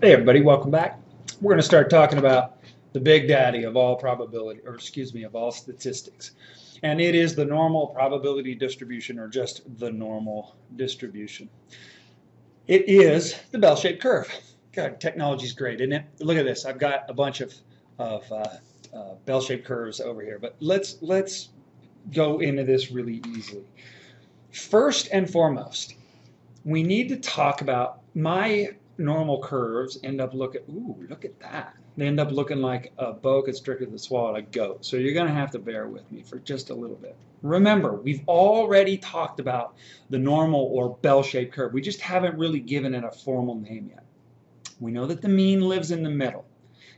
Hey everybody, welcome back. We're going to start talking about the big daddy of all probability, or excuse me, of all statistics. And it is the normal probability distribution, or just the normal distribution. It is the bell-shaped curve. God, technology's great, isn't it? Look at this. I've got a bunch of bell-shaped curves over here, but let's go into this really easily. First and foremost, we need to talk about my normal curves end up looking, ooh, look at that. They end up looking like a boa constrictor that swallowed a goat. So you're going to have to bear with me for just a little bit. Remember, we've already talked about the normal or bell-shaped curve. We just haven't really given it a formal name yet. We know that the mean lives in the middle.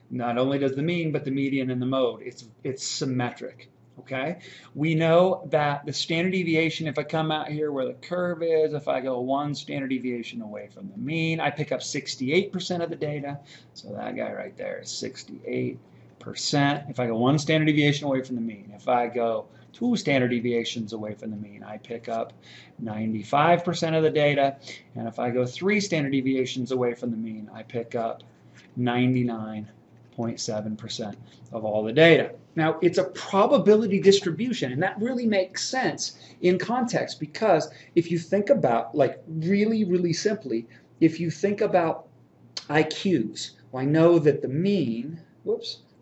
Not only does the mean, but the median and the mode. It's symmetric. Okay, we know that the standard deviation, if I come out here where the curve is, if I go one standard deviation away from the mean, I pick up 68% of the data. So that guy right there is 68%. If I go one standard deviation away from the mean, if I go two standard deviations away from the mean, I pick up 95% of the data. And if I go three standard deviations away from the mean, I pick up 99.7% of all the data. Now, it's a probability distribution, and that really makes sense in context, because if you think about, like, really simply, if you think about IQs, well, I know that the mean,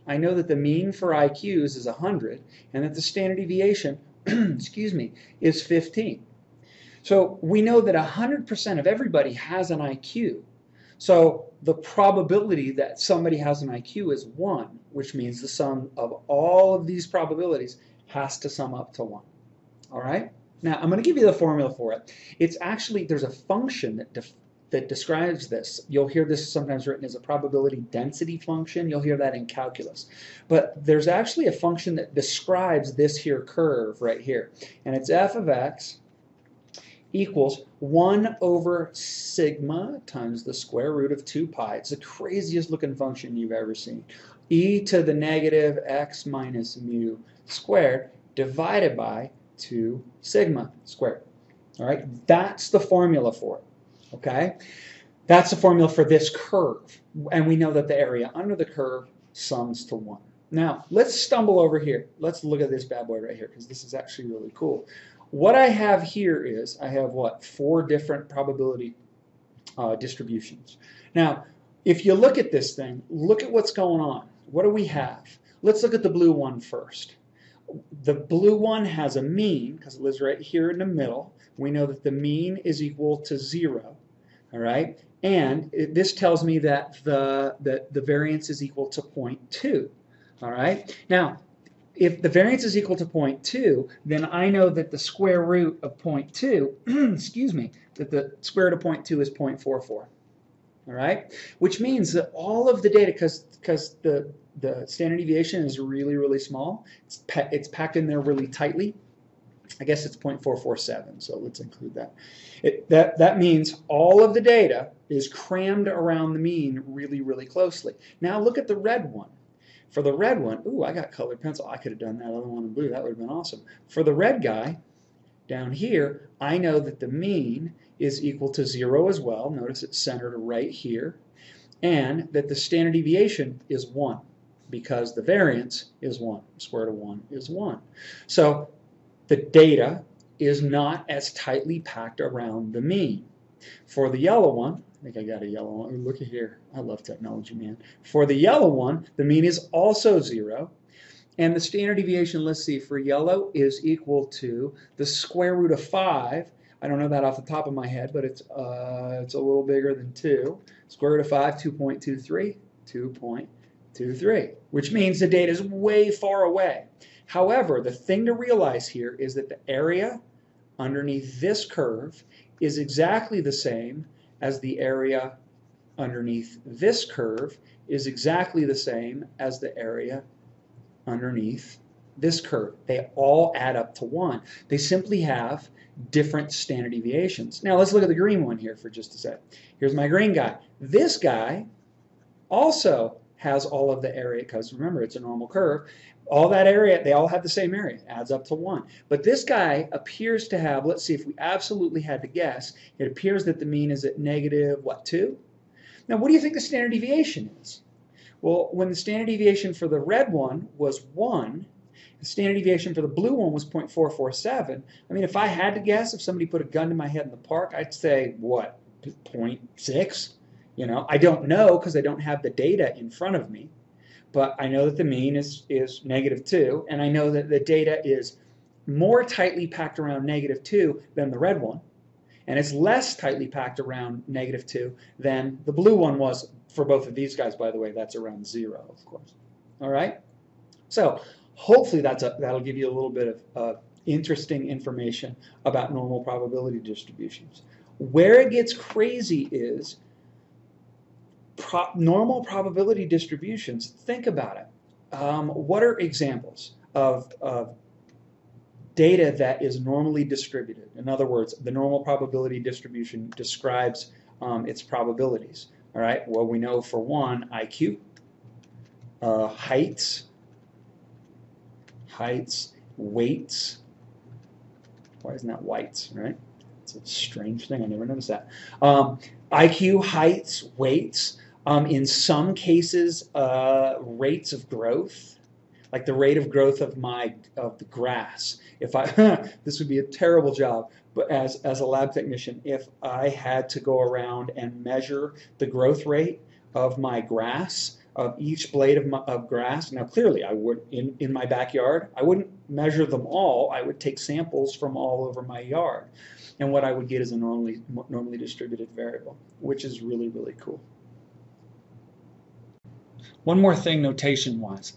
I know that the mean for IQs is 100, and that the standard deviation, excuse me, is 15. So we know that 100% of everybody has an IQ. So the probability that somebody has an IQ is 1, which means the sum of all of these probabilities has to sum up to 1. All right? Now, I'm going to give you the formula for it. It's actually, there's a function that describes this. You'll hear this sometimes written as a probability density function. You'll hear that in calculus. But there's actually a function that describes this here curve right here. And it's f of x equals 1 over sigma times the square root of 2 pi. It's the craziest looking function you've ever seen. E to the negative x minus mu squared divided by 2 sigma squared. All right, that's the formula for it. Okay, that's the formula for this curve. And we know that the area under the curve sums to 1. Now, let's stumble over here. Let's look at this bad boy right here, because this is actually really cool. What I have here is, I have what, 4 different probability distributions. Now, if you look at this thing, look at what's going on. What do we have? Let's look at the blue one first. The blue one has a mean, because it lives right here in the middle. We know that the mean is equal to 0, all right? And this tells me that the variance is equal to 0.2, all right? Now, if the variance is equal to 0.2, then I know that the square root of 0.2, excuse me, that the square root of 0.2 is 0.44. All right? Which means that all of the data, because the standard deviation is really small, it's packed in there really tightly. I guess it's 0.447, so let's include that. That means all of the data is crammed around the mean really closely. Now look at the red one. For the red one, ooh, I got colored pencil. I could have done that other one in blue. That would have been awesome. For the red guy, down here, I know that the mean is equal to 0 as well. Notice it's centered right here. And that the standard deviation is 1, because the variance is 1. Square root of 1 is 1. So the data is not as tightly packed around the mean. For the yellow one, I think I got a yellow one. Look at here. I love technology, man. For the yellow one, the mean is also 0. And the standard deviation, let's see, for yellow is equal to the square root of 5. I don't know that off the top of my head, but it's a little bigger than 2. Square root of 5, 2.23. 2.23, which means the data is way far away. However, the thing to realize here is that the area underneath this curve is exactly the same as the area underneath this curve is exactly the same as the area underneath this curve. They all add up to 1. They simply have different standard deviations. Now let's look at the green one here for just a sec. Here's my green guy. This guy also has all of the area, because remember, it's a normal curve. All that area, they all have the same area, adds up to 1. But this guy appears to have, let's see, if we absolutely had to guess, it appears that the mean is at negative, what, 2? Now, what do you think the standard deviation is? Well, when the standard deviation for the red one was 1, the standard deviation for the blue one was 0.447. I mean, if I had to guess, if somebody put a gun to my head in the park, I'd say, what, 0.6? You know, I don't know because I don't have the data in front of me, but I know that the mean is -2, and I know that the data is more tightly packed around -2 than the red one, and it's less tightly packed around -2 than the blue one was. For both of these guys, by the way, that's around 0, of course. All right? So hopefully that'll give you a little bit of interesting information about normal probability distributions. Where it gets crazy is normal probability distributions. Think about it. What are examples of data that is normally distributed? In other words, the normal probability distribution describes its probabilities. All right, well, we know for one, IQ, heights, weights. Why isn't that whites, right? It's a strange thing. I never noticed that. IQ, heights, weights. In some cases, rates of growth, like the rate of growth of the grass. If I this would be a terrible job, but as a lab technician, if I had to go around and measure the growth rate of my grass, of each blade of grass. Now, clearly, I would in my backyard, I wouldn't measure them all. I would take samples from all over my yard, and what I would get is a normally distributed variable, which is really, really cool. One more thing, notation-wise.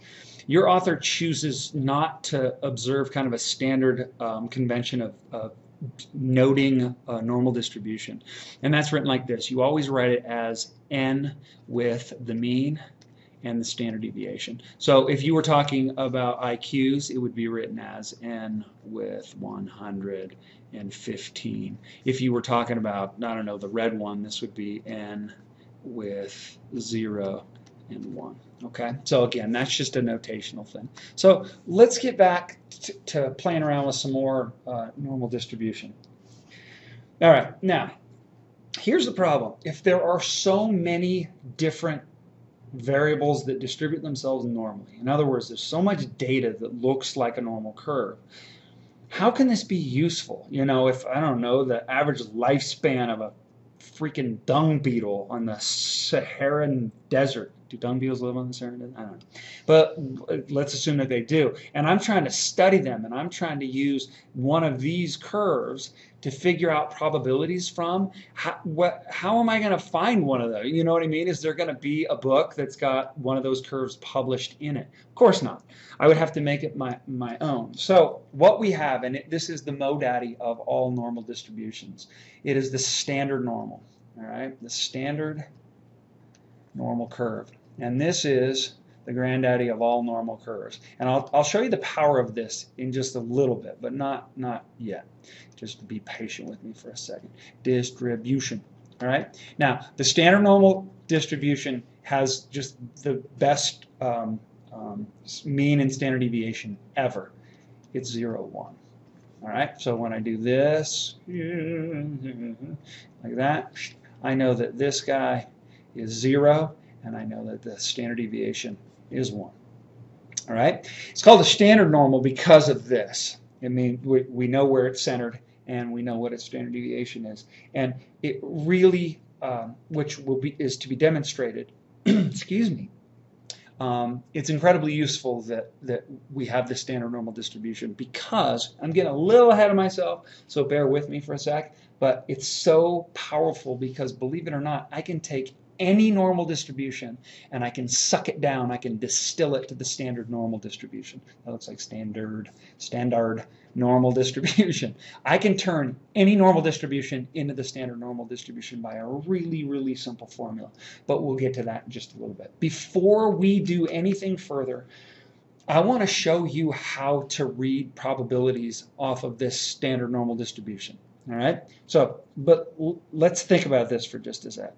Your author chooses not to observe kind of a standard convention of noting a normal distribution. And that's written like this. You always write it as n with the mean and the standard deviation. So if you were talking about IQs, it would be written as n with 115. If you were talking about, I don't know, the red one, this would be n with 0 and 1. Okay, so again, that's just a notational thing. So let's get back to playing around with some more normal distribution. All right, now, here's the problem. If there are so many different variables that distribute themselves normally, in other words, there's so much data that looks like a normal curve, how can this be useful? You know, if, I don't know, the average lifespan of a freaking dung beetle on the Saharan desert. Do dung beetles live on the Saharan desert? I don't know. But let's assume that they do. And I'm trying to study them, and I'm trying to use one of these curves to figure out probabilities from. How am I going to find one of those? You know what I mean? Is there going to be a book that's got one of those curves published in it? Of course not. I would have to make it my own. So what we have, and this is the MoDaddy of all normal distributions, it is the standard normal. All right, the standard normal curve. And this is the granddaddy of all normal curves. And I'll show you the power of this in just a little bit, but not yet. Just be patient with me for a second. Distribution. All right. Now, the standard normal distribution has just the best mean and standard deviation ever. It's 0, 1. All right. So when I do this, like that, I know that this guy is 0, and I know that the standard deviation is 1. All right? It's called a standard normal because of this. I mean, we know where it's centered, and we know what its standard deviation is. And it really, which is to be demonstrated, excuse me, it's incredibly useful that we have this standard normal distribution, because I'm getting a little ahead of myself, so bear with me for a sec, but it's so powerful because, believe it or not, I can take any normal distribution and I can suck it down. I can distill it to the standard normal distribution. That looks like standard normal distribution. I can turn any normal distribution into the standard normal distribution by a really, really simple formula. But we'll get to that in just a little bit. Before we do anything further, I want to show you how to read probabilities off of this standard normal distribution. All right? So, but let's think about this for just a sec.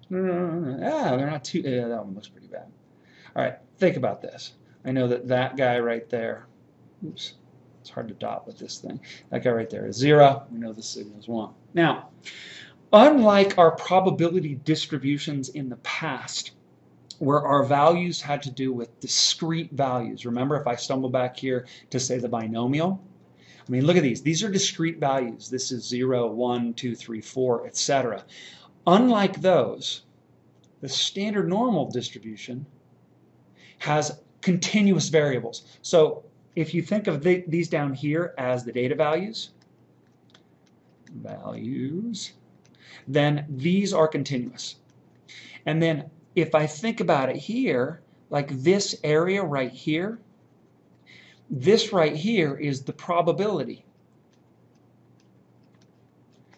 They're not too, yeah, that one looks pretty bad. All right, think about this. I know that guy right there, oops, it's hard to dot with this thing. That guy right there is 0. We know the signal is 1. Now, Unlike our probability distributions in the past, where our values had to do with discrete values. Remember, if I stumble back here to say the binomial, I mean, look at these. These are discrete values. This is 0, 1, 2, 3, 4, etc. Unlike those, the standard normal distribution has continuous variables. So if you think of these down here as the data values, then these are continuous. And then if I think about it here, like this area right here, this right here is the probability.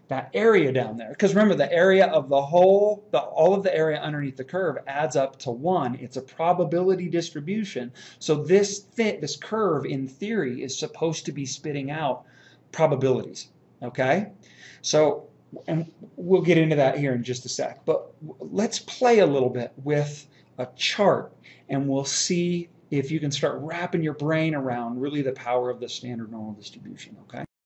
That area down there. Because remember, the area of the whole, all of the area underneath the curve adds up to 1. It's a probability distribution. So this curve, in theory, is supposed to be spitting out probabilities. Okay? So, and we'll get into that here in just a sec. But let's play a little bit with a chart, and we'll see if you can start wrapping your brain around really the power of the standard normal distribution. Okay?